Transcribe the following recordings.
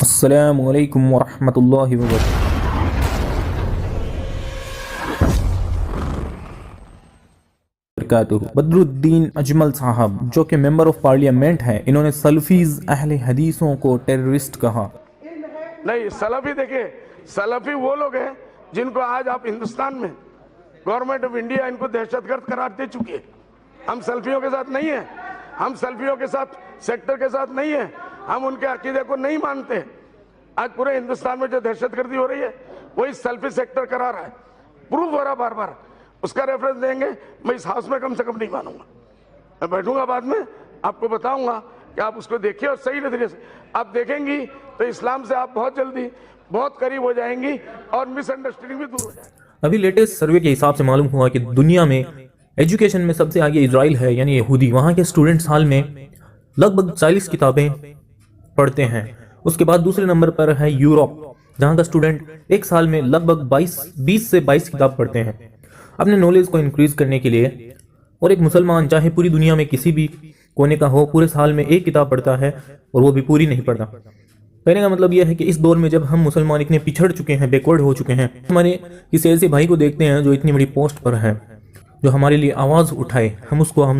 السلام علیکم ورحمۃ اللہ وبرکاتہ۔ بدر الدین اجمل صاحب جو کہ ممبر آف پارلیمنٹ ہیں، انہوں نے سلفیز اہل حدیثوں کو ٹیررسٹ کہا۔ نہیں، سلفی دیکھیں، سلفی وہ لوگ ہیں جن کو آج آپ ہندوستان میں گورنمنٹ آف انڈیا ان کو دہشت گرد قرار دے چکی ہے۔ ہم سلفیوں کے ساتھ نہیں ہیں، ہم سلفیوں کے ساتھ سیکٹر کے ساتھ نہیں ہیں، ہم ان کے عقیدے کو نہیں مانتے۔ آج پورے ہندوستان میں جو دہشت گردی ہو رہی ہے وہی سلفی سیکٹر کرا رہا ہے، پروف ہو رہا بار بار، اس کا ریفرنس دیں گے، میں اس ہاؤس میں کم سے کم نہیں مانوں گا، میں بیٹھوں گا بعد میں آپ کو بتاؤں گا کہ آپ اس کو دیکھیں اور صحیح نظریے سے آپ دیکھیں گی تو اسلام سے آپ بہت جلدی بہت قریب ہو جائیں گی اور مس انڈرسٹینڈنگ بھی دور ہو جائے گی۔ ابھی لیٹسٹ سروے کے حساب سے معلوم ہوا کہ دنیا میں ایجوکیشن میں سب سے آگے اسرائیل ہے، یعنی یہودی۔ وہاں کے اسٹوڈنٹ سال میں لگ بھگ 40 کتابیں پڑھتے ہیں۔ اس کے بعد دوسرے نمبر پر ہے یورپ، جہاں کا اسٹوڈنٹ ایک سال میں لگ بھگ 20 سے 22 کتاب پڑھتے ہیں اپنے نالج کو انکریز کرنے کے لیے۔ اور ایک مسلمان چاہے پوری دنیا میں کسی بھی کونے کا ہو، پورے سال میں ایک کتاب پڑھتا ہے اور وہ بھی پوری نہیں پڑھتا۔ کہنے کا مطلب یہ ہے کہ اس دور میں جب ہم مسلمان اتنے پچھڑ چکے ہیں، بیکورڈ ہو چکے ہیں، ہمارے کسی ایسے بھائی کو دیکھتے ہیں جو اتنی بڑی پوسٹ پر ہے، جو ہمارے لیے آواز اٹھائے، ہم اس کو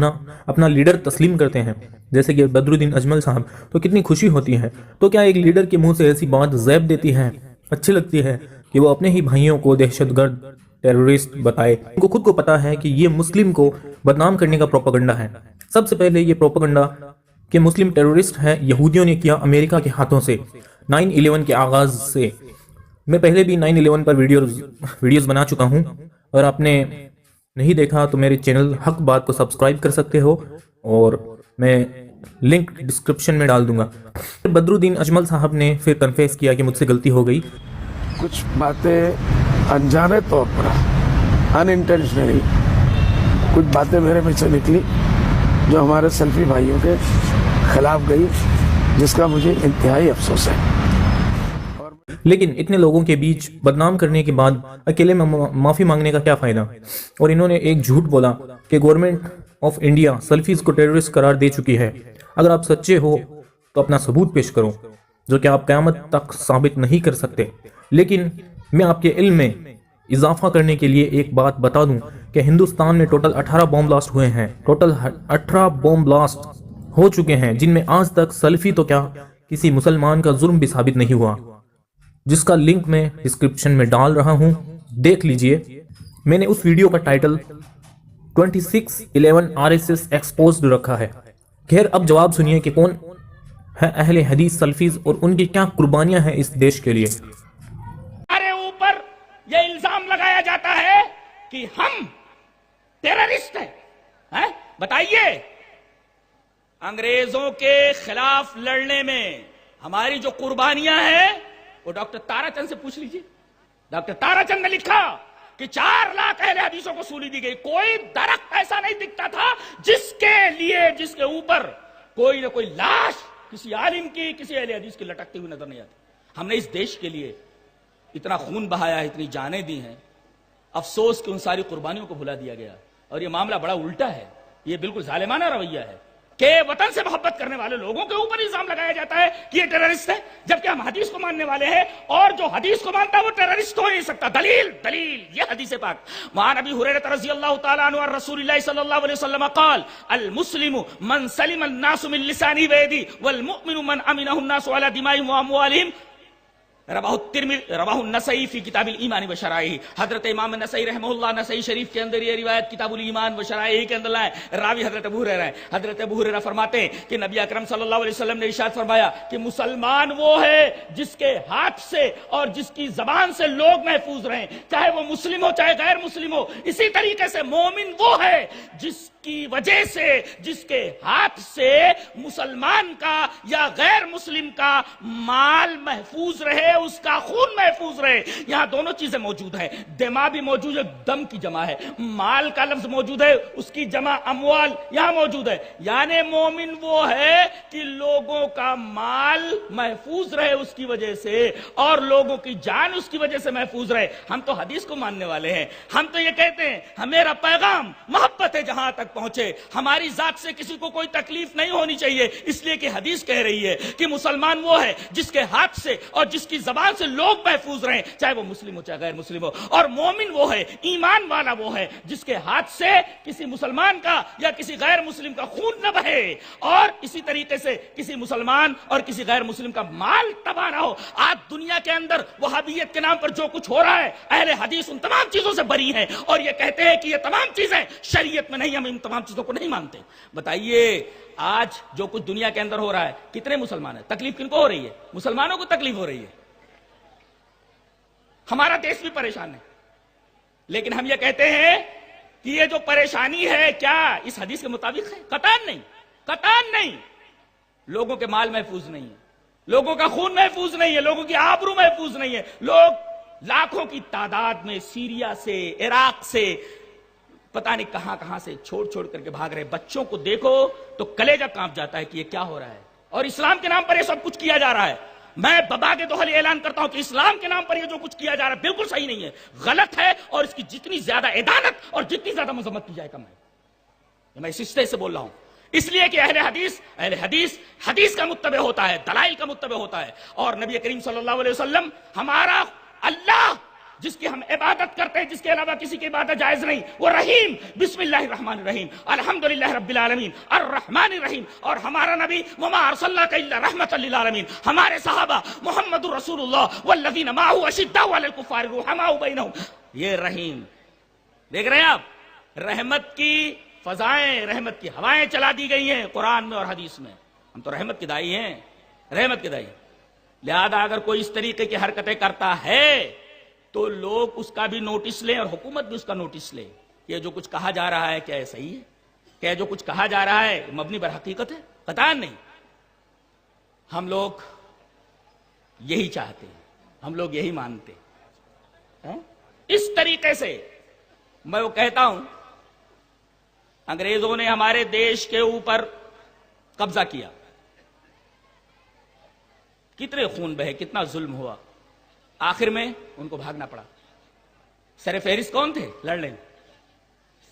اپنا لیڈر تسلیم کرتے ہیں، جیسے کہ بدر الدین اجمل صاحب، تو کتنی خوشی ہوتی ہے۔ تو کیا ایک لیڈر کے منہ سے ایسی بات زیب دیتی ہے، اچھی لگتی ہے کہ وہ اپنے ہی بھائیوں کو دہشت گرد ٹیررسٹ بتائے؟ ان کو خود کو پتا ہے کہ یہ مسلم کو بدنام کرنے کا پروپیگنڈا ہے۔ سب سے پہلے یہ پروپیگنڈا کہ مسلم ٹیررسٹ ہے یہودیوں نے کیا امریکہ کے ہاتھوں سے 9/11 کے آغاز سے۔ میں پہلے بھی 9/11 پر ویڈیوز بنا چکا ہوں، اور آپ نے نہیں دیکھا تو میرے چینل حق بات کو سبسکرائب کر سکتے ہو، اور میں لنک ڈسکرپشن میں ڈال دوں گا۔ بدر الدین اجمل صاحب نے پھر کنفیس کیا کہ مجھ سے غلطی ہو گئی۔ کچھ باتیں انجانے طور پر ان انٹینشنلی کچھ باتیں میرے میں سے نکلی جو ہمارے سلفی بھائیوں کے خلاف گئی، جس کا مجھے انتہائی افسوس ہے۔ لیکن اتنے لوگوں کے بیچ بدنام کرنے کے بعد اکیلے میں معافی مانگنے کا کیا فائدہ؟ اور انہوں نے ایک جھوٹ بولا کہ گورنمنٹ آف انڈیا سلفیز کو ٹیررسٹ قرار دے چکی ہے۔ اگر آپ سچے ہو تو اپنا ثبوت پیش کرو، جو کہ آپ قیامت تک ثابت نہیں کر سکتے۔ لیکن میں آپ کے علم میں اضافہ کرنے کے لیے ایک بات بتا دوں کہ ہندوستان میں ٹوٹل 18 بوم بلاسٹ ہوئے ہیں، ٹوٹل 18 بوم بلاسٹ ہو چکے ہیں، جن میں آج تک سلفی تو کیا کسی مسلمان کا ظلم بھی ثابت نہیں ہوا، جس کا لنک میں ڈسکرپشن میں ڈال رہا ہوں، دیکھ لیجئے۔ میں نے اس ویڈیو کا ٹائٹل 2611 RSS ایکسپوزڈ رکھا ہے۔ خیر، اب جواب سنیے کہ کون ہے اہل حدیث سلفیز اور ان کی کیا قربانیاں ہیں اس دیش کے لیے۔ ہمارے اوپر یہ الزام لگایا جاتا ہے کہ ہم ٹیررسٹ ہیں۔ بتائیے، انگریزوں کے خلاف لڑنے میں ہماری جو قربانیاں ہیں وہ ڈاکٹر تارا چند سے پوچھ لیجیے۔ ڈاکٹر تارا چند نے لکھا کہ 4 لاکھ اہل حدیثوں کو سولی دی گئی۔ کوئی درخت ایسا نہیں دکھتا تھا جس کے اوپر کوئی نہ کوئی لاش کسی عالم کی، کسی اہل حدیث کی لٹکتی ہوئی نظر نہیں آتی۔ ہم نے اس دیش کے لیے اتنا خون بہایا ہے، اتنی جانیں دی ہیں، افسوس کہ ان ساری قربانیوں کو بھلا دیا گیا۔ اور یہ معاملہ بڑا الٹا ہے، یہ بالکل ظالمانہ رویہ ہے کہ وطن سے محبت کرنے والے لوگوں کے اوپر الزام لگایا جاتا ہے کہ یہ ٹیررسٹ ہے، جبکہ ہم حدیث کو ماننے والے ہیں، اور جو حدیث کو مانتا ہے وہ ٹیررسٹ ہو نہیں سکتا۔ دلیل یہ حدیث پاک وعن ابی ہریرہ رضی اللہ تعالی عنہ عن رسول اللہ صلی اللہ علیہ وسلم قال المسلم من سلم الناس من لسانه ويده والمؤمن من امنه الناس على دمائهم واموالهم، رواہ النسائی فی کتاب الایمان و شرائع۔ حضرت امام نسائی رحمہ اللہ نسائی شریف کے اندر یہ روایت کتاب الایمان و شرائع کے اندر لائے۔ راوی حضرت ابو ہریرہ ہیں۔ حضرت ابو ہریرہ فرماتے ہیں کہ نبی اکرم صلی اللہ علیہ وسلم نے ارشاد فرمایا کہ مسلمان وہ ہے جس کے ہاتھ سے اور جس کی زبان سے لوگ محفوظ رہیں، چاہے وہ مسلم ہو چاہے غیر مسلم ہو۔ اسی طریقے سے مومن وہ ہے جس کی وجہ سے، جس کے ہاتھ سے مسلمان کا یا غیر مسلم کا مال محفوظ رہے، اس کا خون محفوظ رہے۔ یہاں دونوں چیزیں موجود ہیں، دماء بھی موجود ہے، دم کی جمع ہے، مال کا لفظ موجود ہے، اس کی جمع اموال یہاں موجود ہے۔ یعنی مومن وہ ہے کہ لوگوں کا مال محفوظ رہے اس کی وجہ سے، اور لوگوں کی جان اس کی وجہ سے محفوظ رہے۔ ہم تو حدیث کو ماننے والے ہیں، ہم تو یہ کہتے ہیں میرا پیغام محبت ہے جہاں تک پہنچے. ہماری ذات سے کسی کو کوئی تکلیف نہیں ہونی چاہیے، اس لیے کہ حدیث کہہ رہی ہے کہ مسلمان وہ ہے جس کے ہاتھ سے اور جس کی زبان سے لوگ محفوظ رہیں، چاہے وہ مسلم ہو چاہے غیر مسلم ہو. اور مومن وہ ہے، ایمان والا وہ ہے جس کے ہاتھ سے کسی مسلمان کا یا کسی غیر مسلم کا خون نہ بہے، اور اسی طریقے سے کسی مسلمان اور کسی غیر مسلم کا مال تباہ نہ ہو. آج دنیا کے اندر وہابیت کے نام پر جو کچھ ہو رہا ہے، اہل حدیث ان تمام چیزوں سے بری ہیں اور یہ کہتے ہیں کہ یہ تمام چیزیں شریعت میں نہیں، ہم ان تمام چیزوں کو نہیں مانتے. بتائیے آج جو کچھ دنیا کے اندر ہو رہا ہے کتنے مسلمان ہیں؟ تکلیف کن کو ہو رہی ہے؟ مسلمانوں کو تکلیف ہو رہی ہے. ہمارا دیش بھی پریشان ہے، لیکن ہم یہ کہتے ہیں کہ یہ جو پریشانی ہے کیا اس حدیث کے مطابق ہے؟ قطعاً نہیں، قطعاً نہیں. لوگوں کے مال محفوظ نہیں ہے، لوگوں کا خون محفوظ نہیں ہے، لوگوں کی آبرو محفوظ نہیں ہے. لوگ لاکھوں کی تعداد میں سیریا سے، عراق سے، پتہ نہیں کہاں کہاں سے چھوڑ چھوڑ کر کے بھاگ رہے. بچوں کو دیکھو تو کلیجہ کانپ جاتا ہے کہ یہ کیا ہو رہا ہے، اور اسلام کے نام پر یہ سب کچھ کیا جا رہا ہے. میں بابا کے دوحل اعلان کرتا ہوں کہ اسلام کے نام پر یہ جو کچھ کیا جا رہا ہے بالکل صحیح نہیں ہے، غلط ہے، اور اس کی جتنی زیادہ ادانت اور جتنی زیادہ مذمت کی جائے کم ہے. میں اس رشتے سے بول رہا ہوں، اس لیے کہ اہل حدیث حدیث کا متبع ہوتا ہے، دلائل کا متبع ہوتا ہے. اور نبی کریم صلی اللہ علیہ وسلم ہمارا اللہ جس کی ہم عبادت کرتے ہیں، جس کے علاوہ کسی کی عبادت جائز نہیں، وہ رحیم، بسم اللہ الرحمن الرحیم، الحمدللہ رب العالمین، الرحمن الرحیم. اور ہمارا نبی وما ارسلناک الا رحمۃ للعالمین. ہمارے صحابہ محمد رسول اللہ والذین معه اشداء علی الکفار رحماء بینہم. یہ رحیم دیکھ رہے ہیں آپ، رحمت کی فضائیں، رحمت کی ہوائیں چلا دی گئی ہیں قرآن میں اور حدیث میں. ہم تو رحمت کے دائی ہیں، رحمت کے دائی. لہذا اگر کوئی اس طریقے کی حرکتیں کرتا ہے تو لوگ اس کا بھی نوٹس لیں اور حکومت بھی اس کا نوٹس لے. یہ جو کچھ کہا جا رہا ہے کیا یہ صحیح ہے؟ کیا جو کچھ کہا جا رہا ہے مبنی بر حقیقت ہے؟ قطعاً نہیں. ہم لوگ یہی چاہتے ہیں، ہم لوگ یہی مانتے ہیں. اس طریقے سے میں وہ کہتا ہوں، انگریزوں نے ہمارے دیش کے اوپر قبضہ کیا، کتنے خون بہے، کتنا ظلم ہوا، آخر میں ان کو بھاگنا پڑا. سر فہرست کون تھے لڑنے میں؟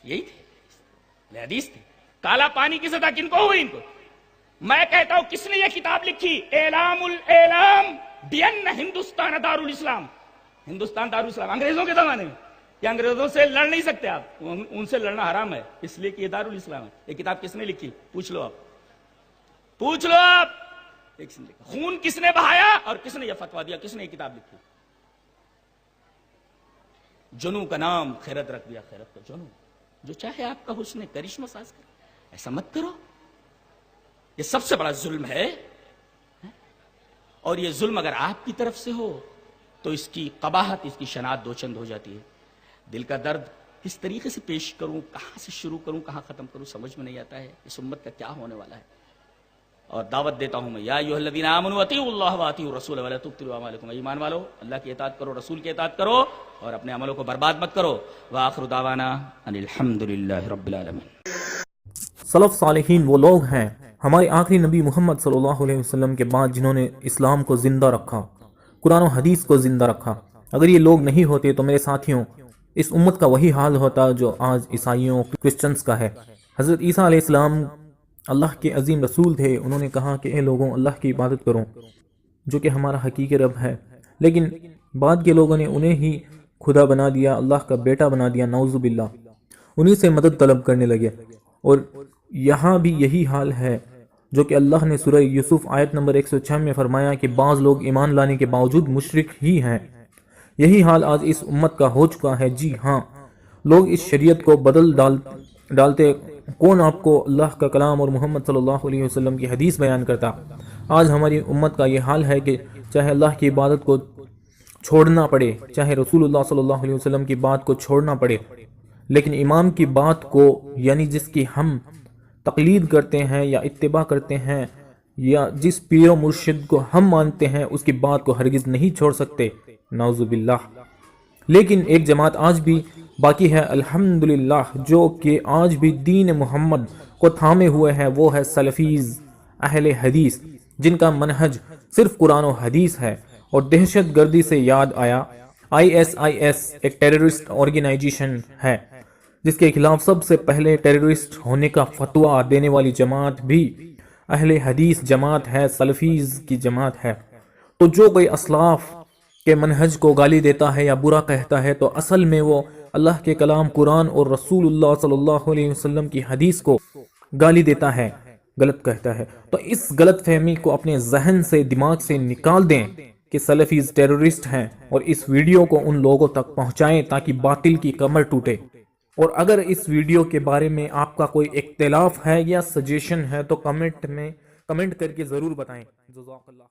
یہی تھے، حدیث تھے. کالا پانی کی سزا کن کو ہوئی؟ ان کو. میں کہتا ہوں کس نے یہ کتاب لکھی؟ اعلام الاعلام بین ہندوستان دارالاسلام. ہندوستان دارالاسلام انگریزوں کے زمانے میں. کہ انگریزوں سے لڑ نہیں سکتے آپ، ان سے لڑنا حرام ہے، اس لیے کہ یہ دارالاسلام ہے. یہ کتاب کس نے لکھی؟ پوچھ لو آپ، پوچھ لو آپ. خون کس نے بہایا اور کس نے یہ فتویٰ دیا؟ کس نے یہ کتاب لکھی؟ جنو کا نام خیرت رکھ دیا، خیرت کا جنو. جو چاہے آپ کا حسن کرشمہ ساز کرے، ایسا مت کرو. یہ سب سے بڑا ظلم ہے، اور یہ ظلم اگر آپ کی طرف سے ہو تو اس کی قباحت، اس کی شناعت دو چند ہو جاتی ہے. دل کا درد کس طریقے سے پیش کروں، کہاں سے شروع کروں، کہاں ختم کروں، سمجھ میں نہیں آتا ہے اس امت کا کیا ہونے والا ہے. اور دعوت دیتا ہوں میں، یا ایھا الذین آمنوا اطیعوا اللہ واطیعوا الرسول ولا تبطلوا اعمالکم. ایمان والو، اللہ کی اطاعت کرو، رسول کی اطاعت کرو، اور اپنے عملوں کو برباد مت کرو. وآخر دعوانا ان الحمدللہ رب العالمین. سلف صالحین وہ لوگ ہیں ہمارے آخری نبی محمد صلی اللہ علیہ وسلم کے بعد جنہوں نے اسلام کو زندہ رکھا، قرآن و حدیث کو زندہ رکھا. اگر یہ لوگ نہیں ہوتے تو میرے ساتھیوں اس امت کا وہی حال ہوتا جو آج عیسائیوں کرسچنز کا ہے. حضرت عیسیٰ علیہ السلام اللہ کے عظیم رسول تھے. انہوں نے کہا کہ اے لوگوں، اللہ کی عبادت کرو جو کہ ہمارا حقیقی رب ہے. لیکن بعد کے لوگوں نے انہیں ہی خدا بنا دیا، اللہ کا بیٹا بنا دیا، نعوذ باللہ. انہی سے مدد طلب کرنے لگے. اور یہاں بھی یہی حال ہے جو کہ اللہ نے سورہ یوسف آیت نمبر 106 میں فرمایا کہ بعض لوگ ایمان لانے کے باوجود مشرک ہی ہیں. یہی حال آج اس امت کا ہو چکا ہے. جی ہاں، لوگ اس شریعت کو بدل ڈالتے. کون آپ کو اللہ کا کلام اور محمد صلی اللہ علیہ وسلم کی حدیث بیان کرتا؟ آج ہماری امت کا یہ حال ہے کہ چاہے اللہ کی عبادت کو چھوڑنا پڑے، چاہے رسول اللہ صلی اللہ علیہ وسلم کی بات کو چھوڑنا پڑے، لیکن امام کی بات کو، یعنی جس کی ہم تقلید کرتے ہیں یا اتباع کرتے ہیں، یا جس پیر و مرشد کو ہم مانتے ہیں، اس کی بات کو ہرگز نہیں چھوڑ سکتے، نعوذ باللہ. لیکن ایک جماعت آج بھی باقی ہے الحمدللہ، جو کہ آج بھی دین محمد کو تھامے ہوئے ہے. وہ ہے سلفیز، اہل حدیث، جن کا منہج صرف قرآن و حدیث ہے. اور دہشت گردی سے یاد آیا، ISIS ایک ٹیررسٹ آرگنائزیشن ہے جس کے خلاف سب سے پہلے ٹیررسٹ ہونے کا فتویٰ دینے والی جماعت بھی اہل حدیث جماعت ہے، سلفیز کی جماعت ہے۔ تو جو کوئی اسلاف کے منہج کو گالی دیتا ہے یا برا کہتا ہے تو اصل میں وہ اللہ کے کلام قرآن اور رسول اللہ صلی اللہ علیہ وسلم کی حدیث کو گالی دیتا ہے، غلط کہتا ہے۔ تو اس غلط فہمی کو اپنے ذہن سے، دماغ سے نکال دیں کہ سلفیز ٹیررسٹ ہیں، اور اس ویڈیو کو ان لوگوں تک پہنچائیں تاکہ باطل کی کمر ٹوٹے۔ اور اگر اس ویڈیو کے بارے میں آپ کا کوئی اختلاف ہے یا سجیشن ہے تو کمنٹ کر کے ضرور بتائیں۔ جزاک اللہ۔